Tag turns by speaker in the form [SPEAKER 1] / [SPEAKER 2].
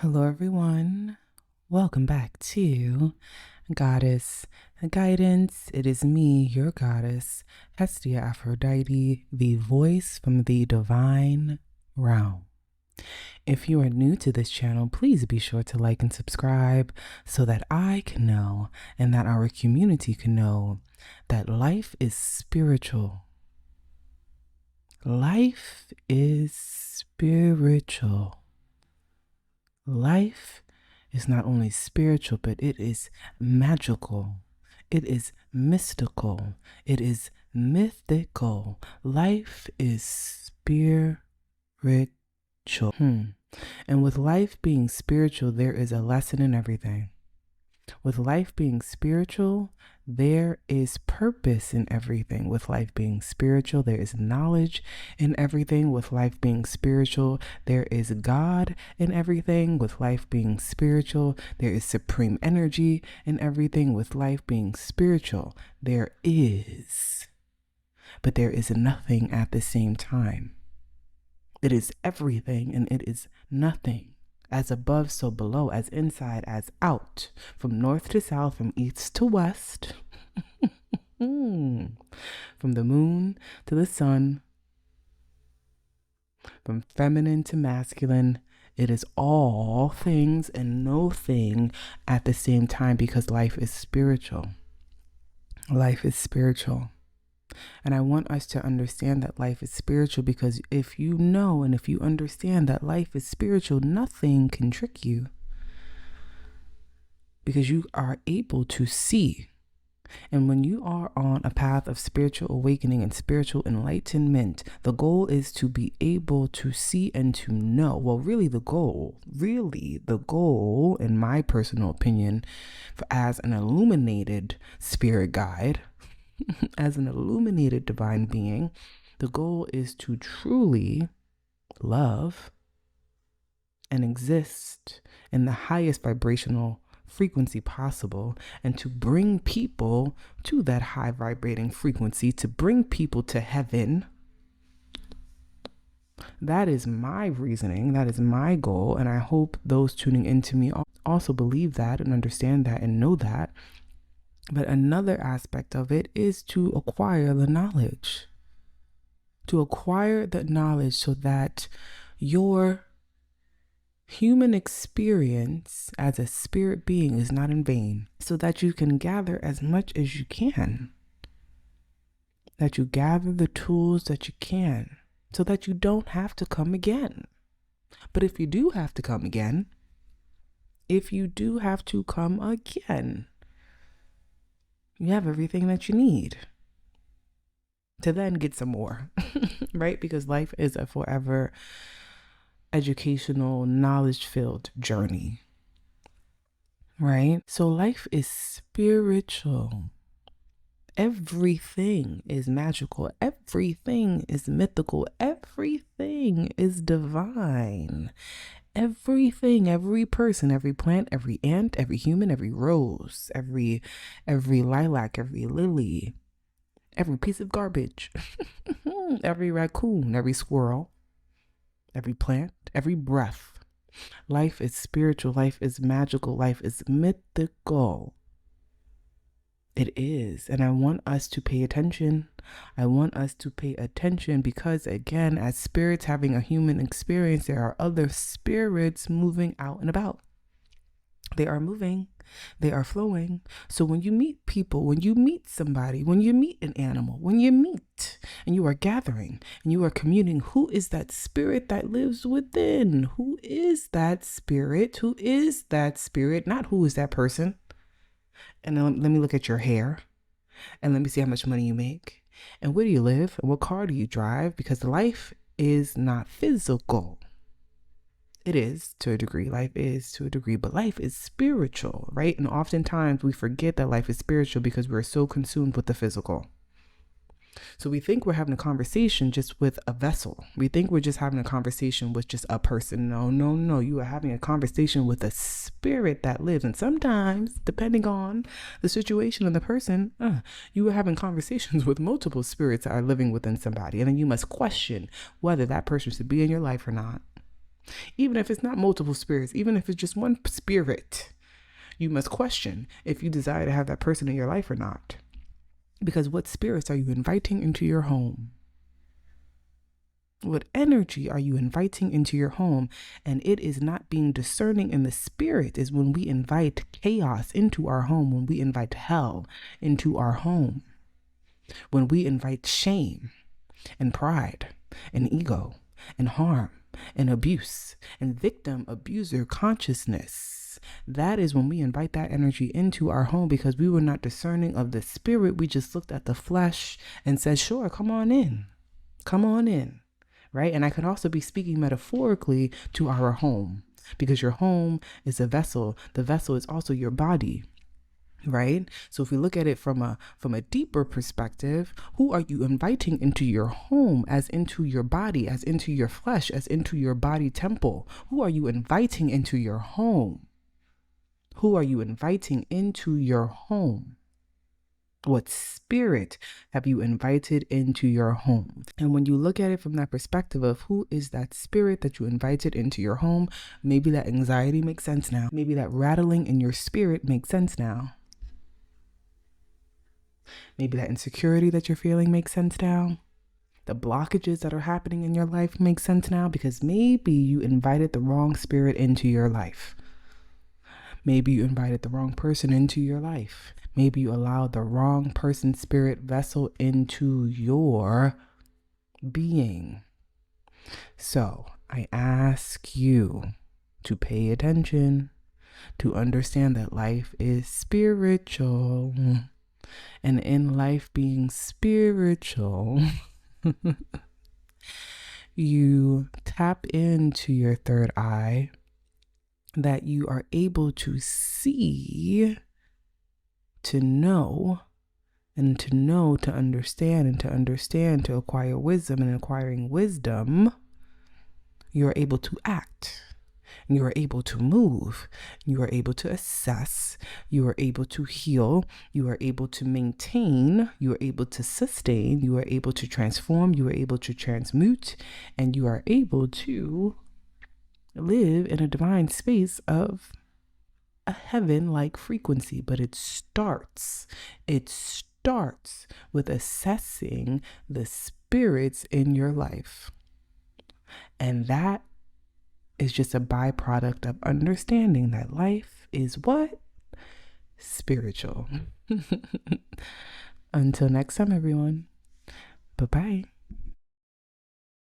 [SPEAKER 1] Hello, everyone. Welcome back to Goddess Guidance. It is me, your goddess, Hestia Aphrodite, the voice from the divine realm. If you are new to this channel, please be sure to like and subscribe so that I can know and that our community can know that life is spiritual. Life is spiritual. Life is not only spiritual, but it is magical. It is mystical. It is mythical. Life is spiritual. And with life being spiritual, there is a lesson in everything. With life being spiritual, there is purpose in everything. With life being spiritual, there is knowledge in everything. With life being spiritual, there is God in everything. With life being spiritual, there is supreme energy in everything. With life being spiritual, there is, but there is nothing at the same time. It is everything and it is nothing. As above, so below, as inside, as out, from north to south, from east to west, from the moon to the sun, from feminine to masculine. It is all things and no thing at the same time because life is spiritual. Life is spiritual. And I want us to understand that life is spiritual because if you know and if you understand that life is spiritual, nothing can trick you because you are able to see. And when you are on a path of spiritual awakening and spiritual enlightenment, the goal is to be able to see and to know. Well, really the goal, in my personal opinion, as an illuminated spirit guide, as an illuminated divine being, the goal is to truly love and exist in the highest vibrational frequency possible and to bring people to that high vibrating frequency, to bring people to heaven. That is my reasoning. That is my goal. And I hope those tuning into me also believe that and understand that and know that. But another aspect of it is to acquire the knowledge. To acquire the knowledge so that your human experience as a spirit being is not in vain. So that you can gather as much as you can. That you gather the tools that you can. So that you don't have to come again. But if you do have to come again, you have everything that you need to then get some more, right? Because life is a forever educational, knowledge-filled journey, right? So life is spiritual. Everything is magical. Everything is mythical. Everything is divine. Everything, every person, every plant, every ant, every human, every rose, every lilac, every lily, every piece of garbage, every raccoon, every squirrel, every plant, every breath. Life is spiritual. Life is magical. Life is mythical. It is. And I want us to pay attention. I want us to pay attention because, again, as spirits having a human experience, there are other spirits moving out and about. They are moving. They are flowing. So when you meet people, when you meet somebody, when you meet an animal, when you meet and you are gathering and you are communing, who is that spirit that lives within? Who is that spirit? Who is that spirit? Not who is that person. And then let me look at your hair and let me see how much money you make and where do you live and what car do you drive, because life is not physical. It is to a degree. Life is to a degree, but life is spiritual, right? And oftentimes we forget that life is spiritual because we're so consumed with the physical. So we think we're having a conversation just with a vessel. We think we're just having a conversation with just a person. No. You are having a conversation with a spirit that lives. And sometimes, depending on the situation and the person, you are having conversations with multiple spirits that are living within somebody. And then you must question whether that person should be in your life or not. Even if it's not multiple spirits, even if it's just one spirit, you must question if you desire to have that person in your life or not. Because what spirits are you inviting into your home? What energy are you inviting into your home? And it is not being discerning in the spirit is when we invite chaos into our home, when we invite hell into our home, when we invite shame and pride and ego and harm and abuse and victim abuser consciousness. That is when we invite that energy into our home, because we were not discerning of the spirit. We just looked at the flesh and said, sure, come on in. Come on in. Right? And I could also be speaking metaphorically to our home, because your home is a vessel. The vessel is also your body. Right? So if we look at it from a deeper perspective, who are you inviting into your home, as into your body, as into your flesh, as into your body temple? Who are you inviting into your home? Who are you inviting into your home? What spirit have you invited into your home? And when you look at it from that perspective of who is that spirit that you invited into your home, maybe that anxiety makes sense now. Maybe that rattling in your spirit makes sense now. Maybe that insecurity that you're feeling makes sense now. The blockages that are happening in your life make sense now, because maybe you invited the wrong spirit into your life. Maybe you invited the wrong person into your life. Maybe you allowed the wrong person, spirit, vessel into your being. So I ask you to pay attention, to understand that life is spiritual. And in life being spiritual, you tap into your third eye, that you are able to see, to know, and to understand, to acquire wisdom, and acquiring wisdom, you are able to act. You are able to move. You are able to assess. You are able to heal. You are able to maintain. You are able to sustain. You are able to transform. You are able to transmute. And you are able to live in a divine space of a heaven-like frequency. But it starts with assessing the spirits in your life. And that is just a byproduct of understanding that life is what? Spiritual. Until next time, everyone. Bye-bye.